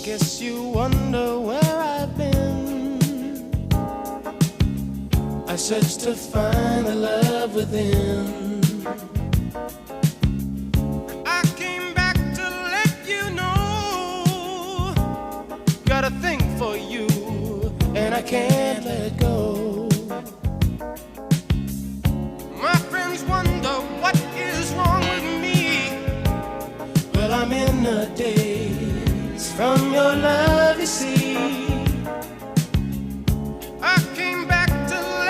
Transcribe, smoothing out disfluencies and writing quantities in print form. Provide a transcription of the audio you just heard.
Guess you wonder where I've been. I searched to find the love within. I came back to let you know, got a thing for you, and I can't let go. My friends wonder what is wrong with me. Well, I'm in a daze from your love, you see.